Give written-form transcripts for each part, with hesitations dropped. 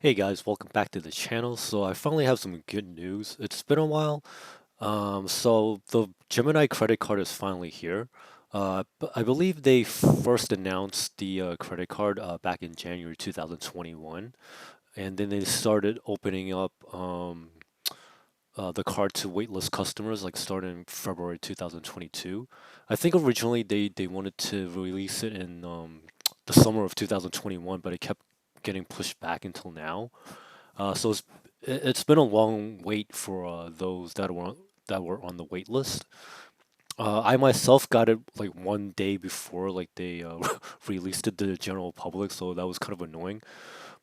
Hey guys, welcome back to the channel. So I finally have some good news. It's been a while. So the Gemini credit card is finally here. But I believe they first announced the credit card back in January 2021, and then they started opening up the card to waitlist customers like starting in February 2022. I think originally they wanted to release it in the summer of 2021, but it kept getting pushed back until now. So it's been a long wait for those that were on the wait list. I myself got it like one day before like they released it to the general public, so that was kind of annoying.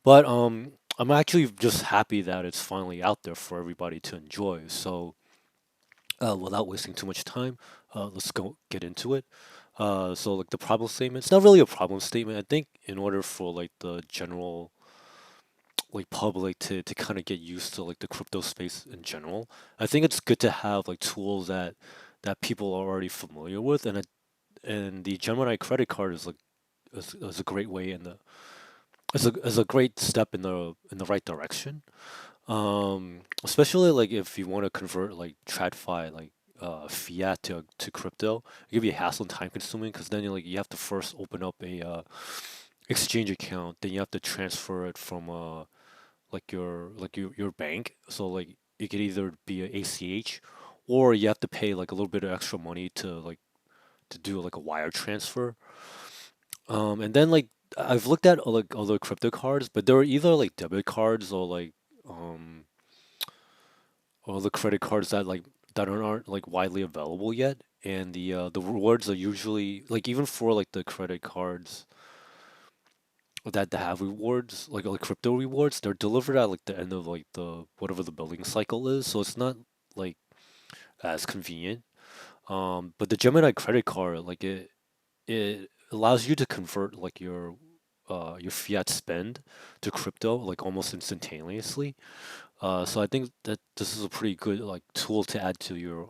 But I'm actually just happy that it's finally out there for everybody to enjoy. So without wasting too much time, let's go get into it. So like the problem statement, it's not really a problem statement. I think in order for like the general like public to kind of get used to like the crypto space in general. I think it's good to have like tools that people are already familiar with, and the Gemini credit card is like is a great way in the is a great step in the right direction. Especially like if you want to convert like TradFi like fiat to crypto, it can be hassle and time consuming because then you have to first open up a exchange account, then you have to transfer it from your bank. So like it could either be a ACH or you have to pay like a little bit of extra money to do like a wire transfer. And then like I've looked at like other crypto cards, but there are either like debit cards um or the credit cards that aren't like widely available yet. And the rewards are usually like even for like the credit cards that have rewards, like crypto rewards, they're delivered at like the end of like the whatever the billing cycle is, so it's not like as convenient. But the Gemini credit card, like it allows you to convert like your fiat spend to crypto like almost instantaneously. So I think that this is a pretty good like tool to add to your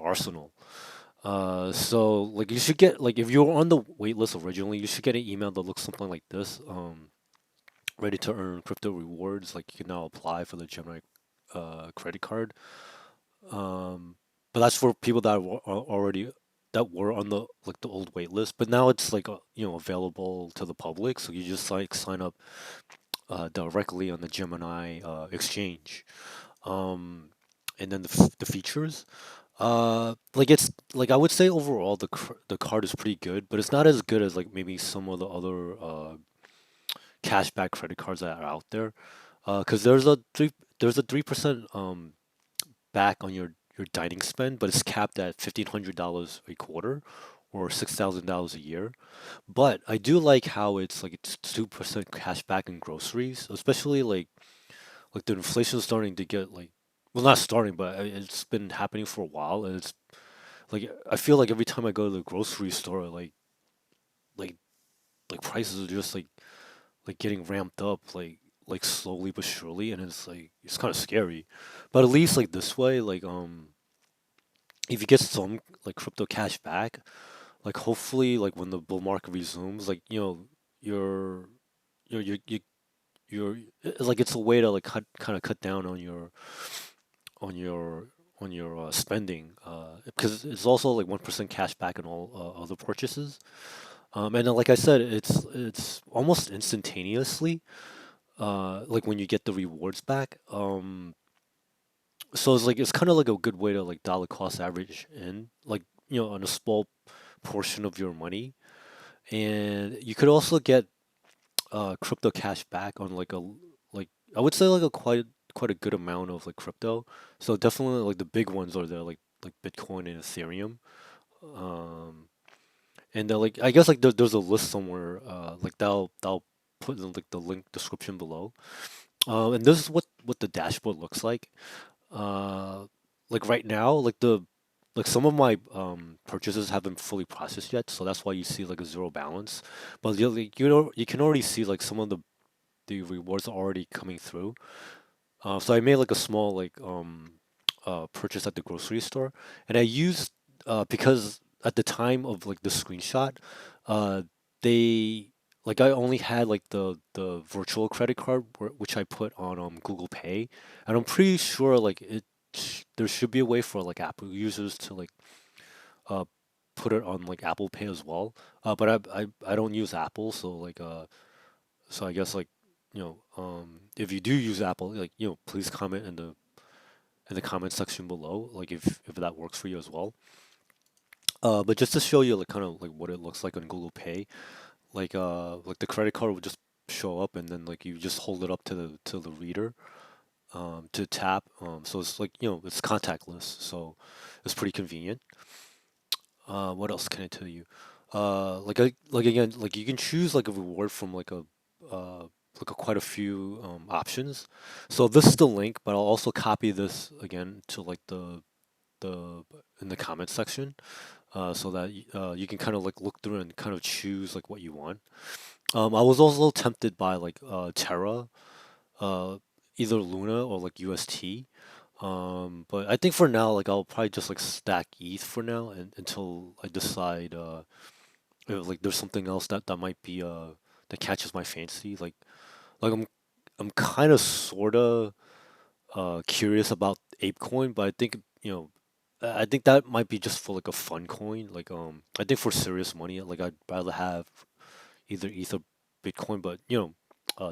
arsenal. So like you should get like if you were on the wait list originally, you should get an email that looks something like this. Ready to earn crypto rewards. Like you can now apply for the Gemini credit card. Um, but that's for people that are already that were on the like the old wait list. But now it's like available to the public. So you just like sign up directly on the Gemini exchange. Um, and then the features. Like it's like I would say overall the card is pretty good, but it's not as good as like maybe some of the other cashback credit cards that are out there. Because there's a 3% back on your dining spend, but it's capped at $1,500 a quarter or $6,000 a year. But I do like how it's 2% cash back in groceries, especially like the inflation is starting to get like well not starting, but it's been happening for a while, and it's like I feel like every time I go to the grocery store, like like prices are just like getting ramped up like slowly but surely, and it's like it's kind of scary. But at least like this way, like if you get some like crypto cash back, like hopefully like when the bull market resumes, like you're you you're like it's a way to like kind of cut down on your on your spending because it's also like 1% cash back in all other purchases. And then, like I said, it's almost instantaneously like when you get the rewards back. So it's like it's kind of like a good way to like dollar cost average in like on a small portion of your money, and you could also get crypto cash back on like I would say like a quite a good amount of like crypto. So definitely like the big ones are there like Bitcoin and Ethereum. Um, and then like I guess like there's a list somewhere like that'll put in like the link description below. And this is what the dashboard looks like. Uh, like right now, like some of my purchases haven't fully processed yet, so that's why you see like a zero balance. But you can already see like some of the rewards are already coming through. So I made like a small purchase at the grocery store, and I used because at the time of like the screenshot, uh they like I only had like the virtual credit card which I put on Google Pay, and I'm pretty sure like there should be a way for like Apple users to like uh put it on like Apple Pay as well. But I don't use Apple, so like so I guess like if you do use Apple, like please comment in the comment section below, like if that works for you as well. But just to show you like kind of like what it looks like on Google Pay, like the credit card would just show up, and then like you just hold it up to the reader to tap. So it's like it's contactless, so it's pretty convenient. What else can I tell you? Like again, like you can choose like a reward from like a quite a few options. So this is the link, but I'll also copy this again to like the in the comment section, so that you can kind of like look through and kind of choose like what you want. I was also tempted by like Terra, uh, either Luna or like UST. But I think for now, like I'll probably just like stack ETH for now, and until I decide if, like there's something else that might be that catches my fancy. Like I'm kind of sorta curious about ApeCoin, but I think I think that might be just for like a fun coin. Like I think for serious money, like I'd rather have either ETH or Bitcoin. But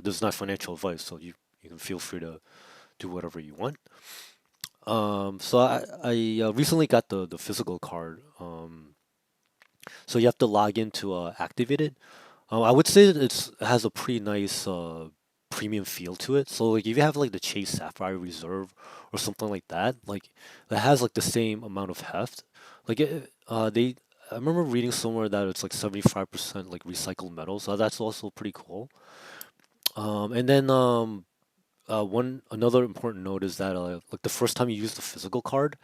this is not financial advice, so you can feel free to do whatever you want. So I recently got the physical card. So you have to log in to activate it. I would say that it has a pretty nice premium feel to it. So like if you have like the Chase Sapphire Reserve or something like that, like that has like the same amount of heft. Like I remember reading somewhere that it's like 75% like recycled metal, so that's also pretty cool. And then one another important note is that like the first time you use the physical card,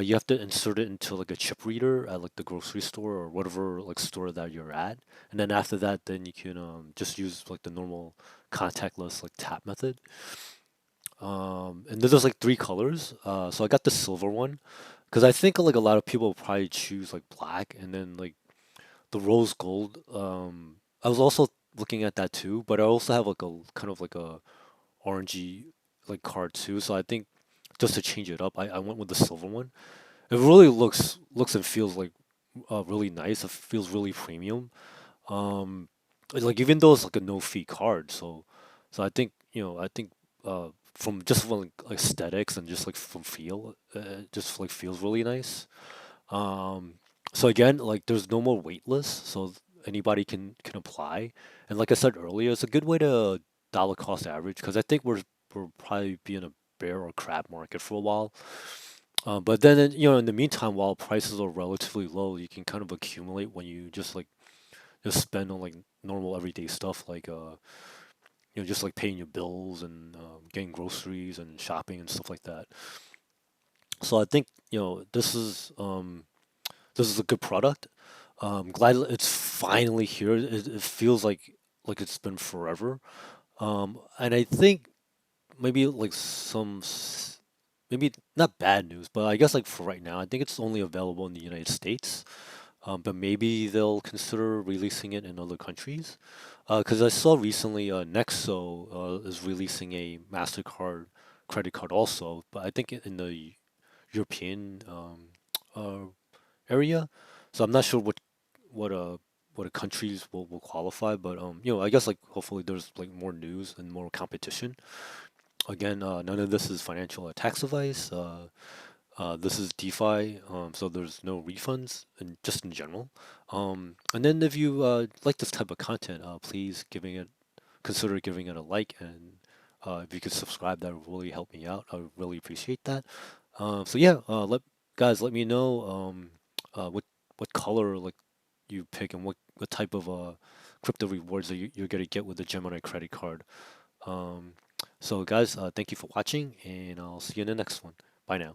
you have to insert it into like a chip reader at like the grocery store or whatever like store that you're at, and then after that, then you can just use like the normal contactless like tap method. And then there's like three colors. So I got the silver one because I think like a lot of people probably choose like black, and then like the rose gold. I was also looking at that too, but I also have like a kind of like a orangey like card too. So I think just to change it up, I went with the silver one. It really looks and feels like really nice. It feels really premium. Um, like even though it's like a no fee card, so I think I think from just from like aesthetics and just like from feel, it just like feels really nice. Um, so again, like there's no more wait list, so anybody can apply. And like I said earlier, it's a good way to dollar cost average because I think we're probably be in a bear or crab market for a while. But then in the meantime, while prices are relatively low, you can kind of accumulate when you just spend on like normal everyday stuff like just like paying your bills and getting groceries and shopping and stuff like that. So I think this is a good product. Glad it's finally here. It feels like it's been forever. And I think maybe like maybe not bad news, but I guess like for right now, I think it's only available in the United States. But maybe they'll consider releasing it in other countries. Because I saw recently Nexo is releasing a Mastercard credit card also, but I think in the European uh, area. So I'm not sure what countries will qualify, but I guess like hopefully there's like more news and more competition. Again, none of this is financial or tax advice. This is DeFi, so there's no refunds, and just in general. And then if you like this type of content, please consider giving it a like, and if you could subscribe, that would really help me out. I would really appreciate that. So yeah, let me know what color like you pick and what type of crypto rewards that you're gonna get with the Gemini credit card. Um, so guys, thank you for watching, and I'll see you in the next one. Bye now.